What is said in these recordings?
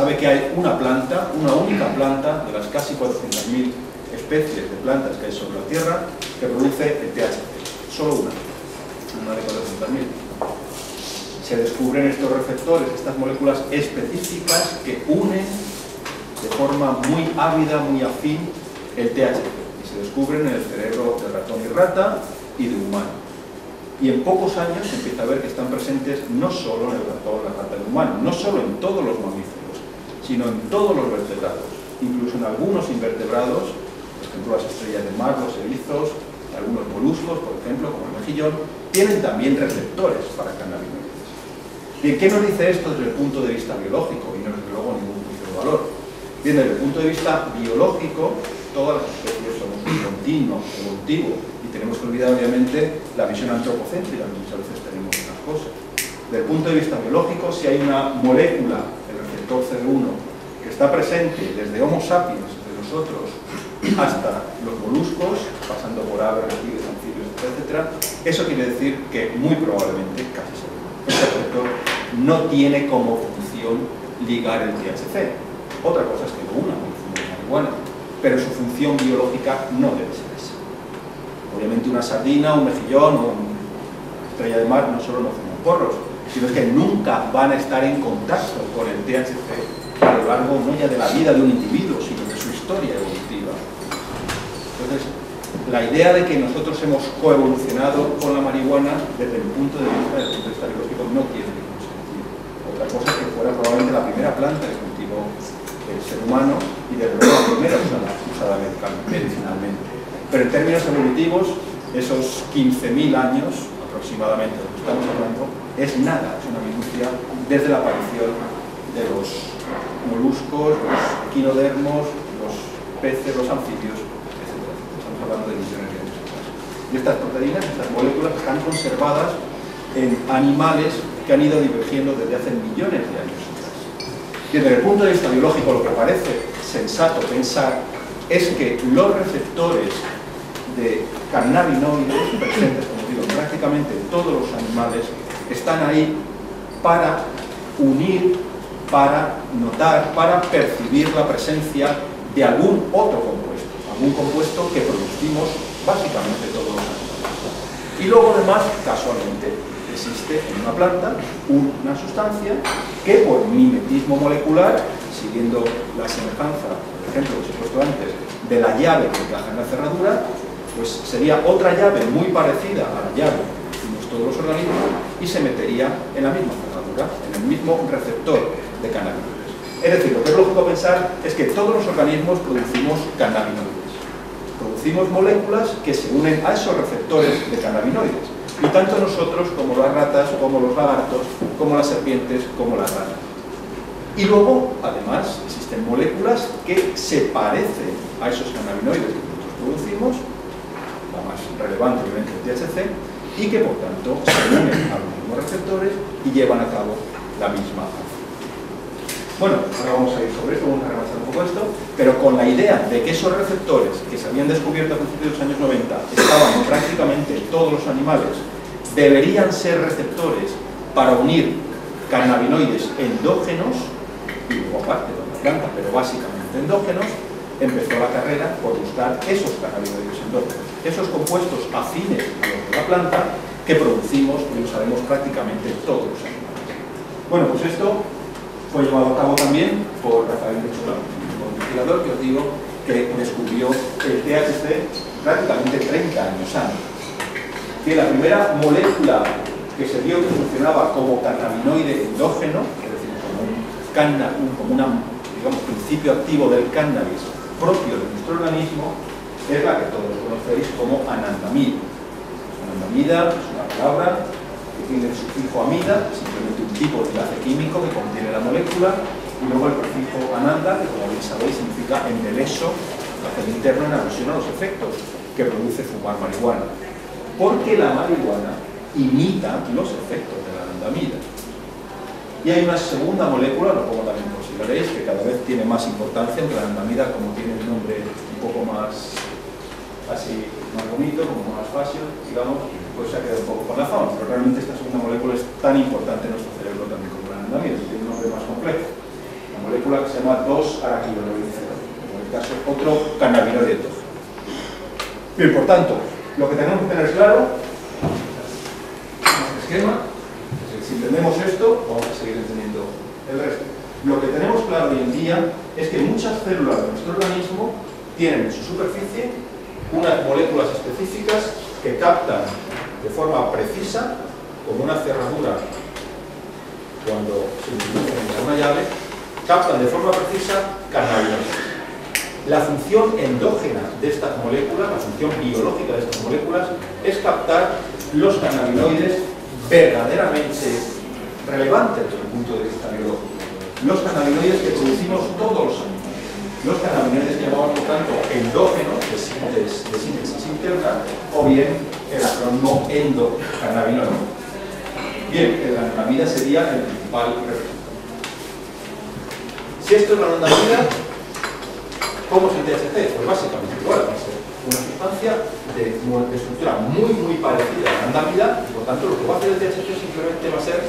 sabe que hay una planta, una única planta de las casi 400.000 especies de plantas que hay sobre la Tierra que produce el THC. Solo una de 400.000. Se descubren estos receptores, estas moléculas específicas que unen de forma muy ávida, muy afín, el THC. Y se descubren en el cerebro de ratón y rata y de humano. Y en pocos años se empieza a ver que están presentes no solo en el ratón, la rata y el humano, no solo en todos los mamíferos, sino en todos los vertebrados, incluso en algunos invertebrados, por ejemplo las estrellas de mar, los erizos, algunos moluscos, por ejemplo, como el mejillón, tienen también receptores para cannabinoides. Bien, ¿qué nos dice esto desde el punto de vista biológico? Y no es desde luego ningún juicio de valor. Bien, desde el punto de vista biológico, todas las especies son un continuo evolutivo y tenemos que olvidar obviamente la visión antropocéntrica que muchas veces tenemos de las cosas. Desde el punto de vista biológico, si hay una molécula, el receptor CD1, que está presente desde Homo sapiens, de nosotros, hasta los moluscos, pasando por aves, reptiles, anfibios, etc., eso quiere decir que muy probablemente, casi seguro, este receptor no tiene como función ligar el THC. Otra cosa es que lo una con el zumo de marihuana, pero su función biológica no debe ser esa. Obviamente una sardina, un mejillón o una estrella de mar no solo no fuman porros, sino es que nunca van a estar en contacto con el THC a lo largo no ya de la vida de un individuo, sino de su historia evolutiva. Entonces, la idea de que nosotros hemos coevolucionado con la marihuana desde el punto de vista biológico no tiene ningún sentido. Otra cosa es que fuera probablemente la primera planta que cultivó el ser humano y desde luego la primera usada medicinalmente. Pero en términos evolutivos, esos 15.000 años aproximadamente de lo que estamos hablando, es nada, es una minucia desde la aparición de los moluscos, los equinodermos, los peces, los anfibios, etc. Estamos hablando de millones de años atrás. Y estas proteínas, estas moléculas, están conservadas en animales que han ido divergiendo desde hace millones de años atrás. Y desde el punto de vista biológico, lo que parece sensato pensar es que los receptores de cannabinoides presentes, como digo, prácticamente en todos los animales, están ahí para unir, para notar, para percibir la presencia de algún otro compuesto que producimos básicamente todos los animales. Y luego además, casualmente, existe en una planta una sustancia que por mimetismo molecular, siguiendo la semejanza, por ejemplo, que os he puesto antes, de la llave que encaja en la cerradura, pues sería otra llave muy parecida a la llave que tenemos todos los organismos y se metería en la misma cerradura, en el mismo receptor de cannabinoides. Es decir, lo que es lógico pensar es que todos los organismos producimos cannabinoides. Producimos moléculas que se unen a esos receptores de cannabinoides. Y tanto nosotros, como las ratas, como los lagartos, como las serpientes, como las ranas. Y luego, además, existen moléculas que se parecen a esos cannabinoides que nosotros producimos, la más relevante obviamente el THC, y que por tanto se unen a los mismos receptores y llevan a cabo la misma acción. Bueno, ahora vamos a ir sobre esto, vamos a repasar un poco esto, pero con la idea de que esos receptores que se habían descubierto a principios de los años 90 estaban prácticamente en todos los animales, deberían ser receptores para unir cannabinoides endógenos, y luego aparte de la planta, pero básicamente endógenos, empezó la carrera por buscar esos cannabinoides endógenos, esos compuestos afines a los de la planta que producimos y lo sabemos prácticamente todos los animales. Bueno, pues esto fue llevado a cabo también por Rafael Lechuga, un investigador que os digo que descubrió el THC prácticamente 30 años antes. Que la primera molécula que se vio que funcionaba como cannabinoide endógeno, es decir, como un digamos, principio activo del cannabis propio de nuestro organismo, es la que todos conocéis como anandamida. Anandamida es una palabra que tiene el sufijo amida, simplemente un tipo de enlace químico que contiene la molécula, y luego el prefijo ananda, que como bien sabéis significa embeleso, placer interno en alusión a los efectos que produce fumar marihuana. Porque la marihuana imita los efectos de la anandamida. Y hay una segunda molécula, lo pongo también por si lo veréis, que cada vez tiene más importancia, aunque la anandamida, como tiene el nombre un poco más así, más bonito, como más fácil, digamos, pues se ha quedado un poco con la fama, pero realmente esta segunda molécula es tan importante en nuestro cerebro también como la anandamida, tiene un nombre más complejo. La molécula que se llama 2-araquidonoliferol, en el caso otro cannabinoide endógeno. Bien, por tanto, lo que tenemos que tener claro, este esquema, es que si entendemos esto, vamos a seguir entendiendo el resto. Lo que tenemos claro hoy en día es que muchas células de nuestro organismo tienen en su superficie unas moléculas específicas que captan de forma precisa, como una cerradura cuando se introduce en una llave, captan de forma precisa cannabinoides. La función endógena de estas moléculas, la función biológica de estas moléculas, es captar los cannabinoides verdaderamente relevantes desde el punto de vista biológico. Los cannabinoides que producimos todos los años. Los cannabinoides que llamamos, por tanto, endógenos, de síntesis interna, o bien el acrónimo endocannabinoide. Bien, la anandamida sería el principal referente. Si esto es la anandamida, ¿cómo es el THC? Pues básicamente igual, va a ser una sustancia de estructura muy parecida a la anandamida, y por tanto lo que va a hacer el THC simplemente va a ser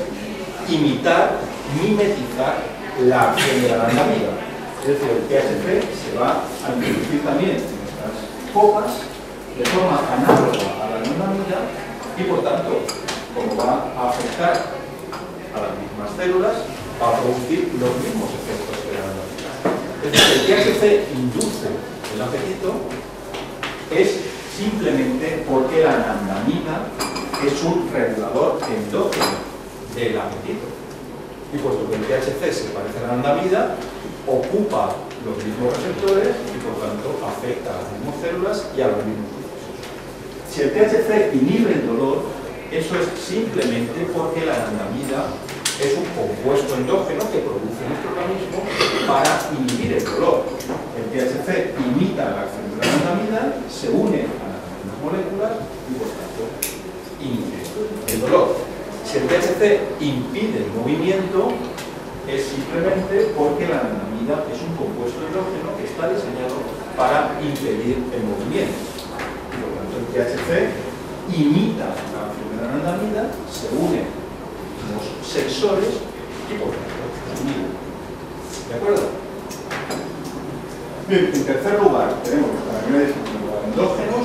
imitar, mimetizar la acción de la anandamida. Es decir, el THC se va a introducir también en nuestras copas de forma análoga a la anandamida y por tanto, como va a afectar a las mismas células, va a producir los mismos efectos que la anandamida. Es decir, el THC induce el apetito es simplemente porque la anandamida es un regulador endógeno del apetito. Y puesto que el THC se parece a la anandamida, ocupa los mismos receptores y por tanto afecta a las mismas células y a los mismos procesos. Si el THC inhibe el dolor, eso es simplemente porque la anandamida es un compuesto endógeno que produce nuestro organismo para inhibir el dolor. El THC imita la acción de la anandamida, se une a las mismas moléculas y por tanto inhibe el dolor. Si el THC impide el movimiento, es simplemente porque la anandamida es un compuesto endógeno que está diseñado para impedir el movimiento. Y por tanto el THC imita la acción de la anandamida, se une los sensores y por tanto inhibe. ¿De acuerdo? Bien, en tercer lugar tenemos los cannabinoides endógenos,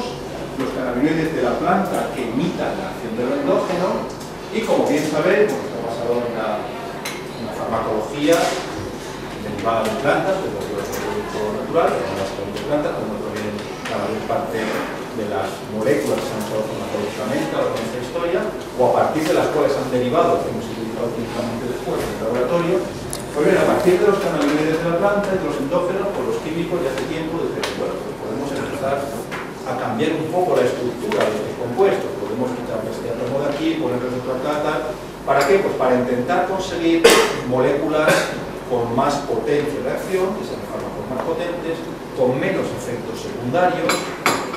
los cannabinoides de la planta que imitan la acción del endógeno y como bien sabéis, pues está basado en una farmacología derivada de plantas, de producto natural, que son básicamente plantas, como provienen la mayor parte de las moléculas que se han usado farmacológicamente a lo largo de nuestra historia, o a partir de las cuales han derivado, que hemos utilizado principalmente después en el laboratorio. Pues bien, a partir de los cannabinoides de la planta, de los endógenos, pues los químicos ya hace tiempo desde que, bueno, pues podemos empezar a cambiar un poco la estructura de estos compuestos. Podemos quitar este átomo de aquí, ponerle otro acá, ¿para qué? Pues para intentar conseguir moléculas con más potencia de acción, que sean fármacos más potentes, con menos efectos secundarios.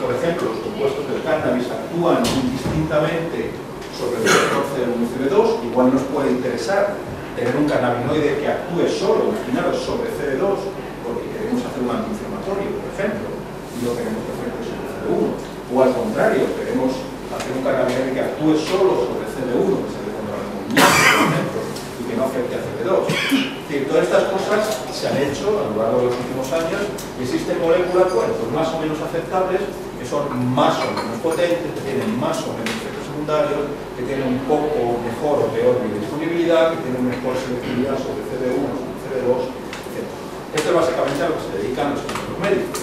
Por ejemplo, los compuestos del cannabis actúan indistintamente sobre el receptor CD1 y CD2, igual nos puede interesar tener un cannabinoide que actúe solo, imaginaros, sobre CD2, porque queremos hacer un antiinflamatorio, por ejemplo, y no queremos efectos sobre CD1. O al contrario, queremos hacer un cannabinoide que actúe solo sobre CD1, que se le controla el movimiento, por ejemplo, y que no afecte a CD2. Es decir, todas estas cosas se han hecho a lo largo de los últimos años y existen moléculas, bueno, pues más o menos aceptables, que son más o menos potentes, que tienen más o menos efectos secundarios, que tienen un poco mejor o peor biodisponibilidad, que tienen mejor selectividad sobre CD1, sobre CD2, etc. Esto es básicamente a lo que se dedican los ingenieros médicos.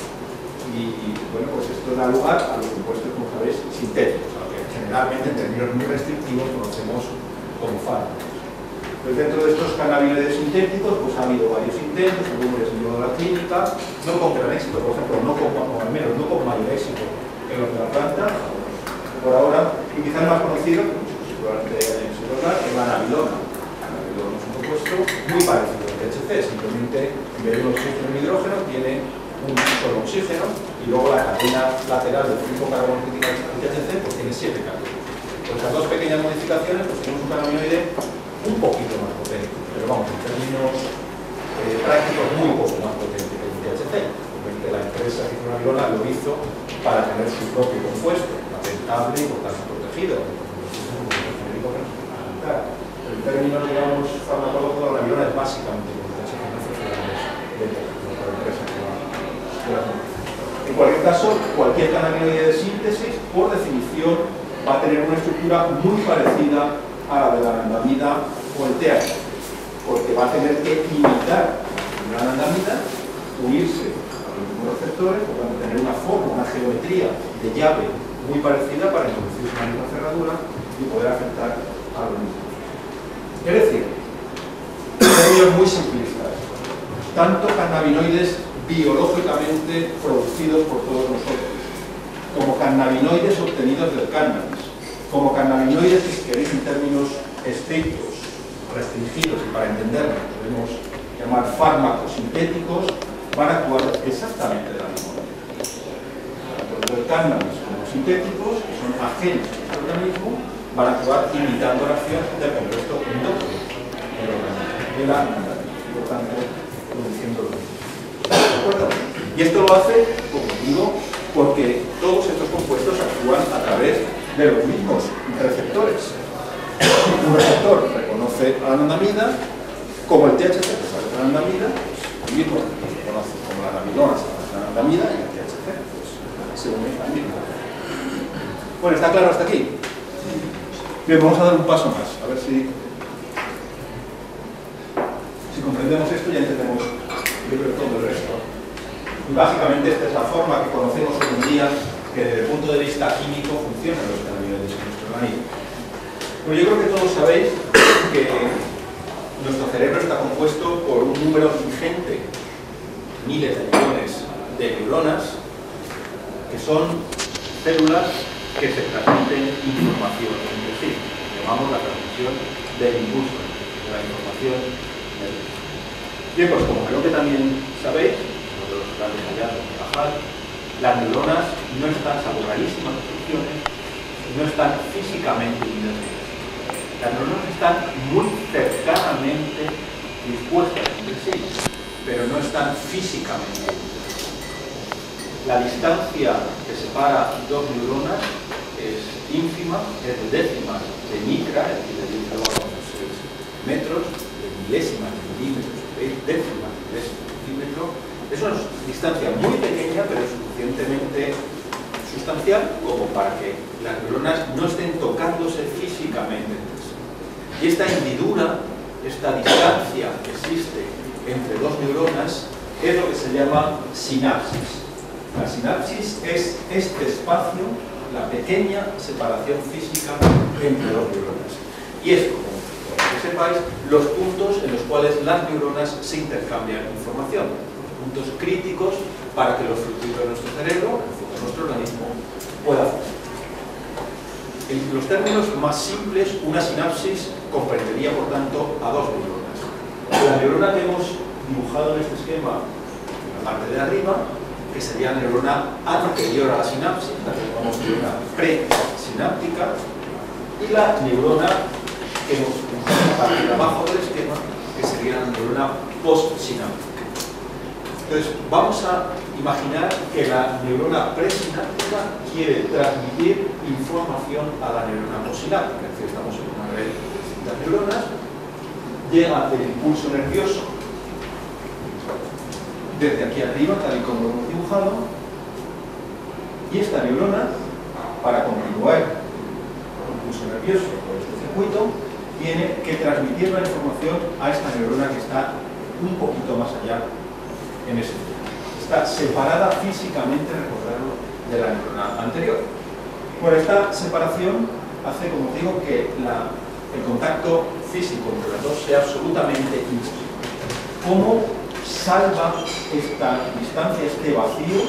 Y bueno, pues esto da lugar a los compuestos, como sabéis, sintéticos, a lo que generalmente en términos muy restrictivos conocemos como fármacos. Pues dentro de estos cannabinoides sintéticos, pues ha habido varios intentos, algunos les han llevado a la clínica, no con gran éxito, por ejemplo, o al menos no con mayor éxito que los de la planta, por ahora, y quizás el más conocido, que muchos seguramente hayan oído hablar, es la anabilona. La anabilona es un compuesto muy parecido al THC, simplemente en vez de un oxígeno y un hidrógeno, tiene un solo oxígeno, y luego la cadena lateral del grupo carbono crítico del THC pues tiene 7 carbonos. Con esas dos pequeñas modificaciones, pues tenemos un cannabinoide un poquito más potente, pero vamos, en términos prácticos, muy poco más potente que el THC. Obviamente la empresa que hizo una anabilona lo hizo para tener su propio compuesto, patentable y por tanto protegido. Pero en términos, digamos, farmacológicos, la anabilona es básicamente como el THC, no ofrece En cualquier caso, cualquier cannabinoide de síntesis, por definición, va a tener una estructura muy parecida a la de la anandamida o el THC, porque va a tener que imitar la anandamida, unirse a los mismos receptores, por tanto tener una forma, una geometría de llave muy parecida para introducirse en la misma cerradura y poder afectar a los mismos. Es decir, en términos muy simplistas, tanto cannabinoides biológicamente producidos por todos nosotros, como cannabinoides obtenidos del cannabis, como cannabinoides que, si queréis, en términos estrictos, restringidos y para entenderlo, podemos llamar fármacos sintéticos, van a actuar exactamente de la misma manera. Tanto el cannabis como sintéticos, que son ajenos al organismo, van a actuar imitando la acción del compuesto endógeno del organismo, de la anandamida, y por tanto produciendo lo mismo. ¿De acuerdo? Y esto lo hace, como digo, porque todos estos compuestos actúan a través de los mismos receptores. Un receptor reconoce a la anandamida, como el THC reconoce a la anandamida, el mismo reconoce como la anandamida a la anandamida y el THC pues, se une al mismo. Bueno, ¿está claro hasta aquí? Bien, vamos a dar un paso más, a ver si comprendemos esto y ya entendemos, yo creo, todo el resto. Y básicamente esta es la forma que conocemos hoy en día que desde el punto de vista químico funcionan los cannabinoides en nuestro organismo. Pero yo creo que todos sabéis que nuestro cerebro está compuesto por un número ingente, miles de millones de neuronas, que son células que se transmiten información entre sí. Llamamos la transmisión del impulso, de la información. Bien, pues como creo que también sabéis, uno de los grandes hallazgos de Cajal, las neuronas no están, salvo rarísimas excepciones, no están físicamente unidas. Las neuronas están muy cercanamente dispuestas entre sí, pero no están físicamente unidas. La distancia que separa dos neuronas es ínfima, es de décimas de micra, es decir, de 10 a 6 metros, de milésimas de milímetros, décimas de centímetro. Es una distancia muy pequeña, pero suficientemente sustancial como para que las neuronas no estén tocándose físicamente entre sí. Y esta hendidura, esta distancia que existe entre dos neuronas, es lo que se llama sinapsis. La sinapsis es este espacio, la pequeña separación física entre dos neuronas. Y es, como que sepáis, los puntos en los cuales las neuronas se intercambian información, los puntos críticos para que los fluidos de nuestro cerebro, de nuestro organismo, puedan funcionar. En los términos más simples, una sinapsis comprendería, por tanto, a dos neuronas. La neurona que hemos dibujado en este esquema, en la parte de arriba, que sería la neurona anterior a la sinapsis, la que llamamos neurona presináptica, y la neurona que hemos puesto en la parte de abajo del esquema, que sería la neurona postsináptica. Entonces, vamos a imaginar que la neurona presináptica quiere transmitir información a la neurona postsináptica, es decir, estamos en una red de distintas neuronas, llega el impulso nervioso desde aquí arriba, tal y como lo hemos dibujado, y esta neurona, para continuar el impulso nervioso por este circuito, tiene que transmitir la información a esta neurona que está un poquito más allá en ese punto. Está separada físicamente, recordarlo, de la neurona anterior. Bueno, esta separación hace, como digo, que el contacto físico entre las dos sea absolutamente ínfimo. ¿Cómo salva esta distancia, este vacío,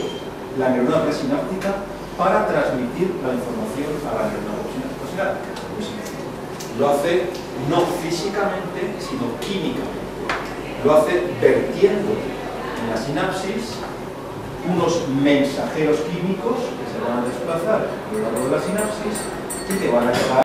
la neurona presináptica para transmitir la información a la neurona postsináptica? Lo hace no físicamente, sino químicamente. Lo hace vertiendo en la sinapsis unos mensajeros químicos que se van a desplazar a lo largo de la sinapsis y que van a llevar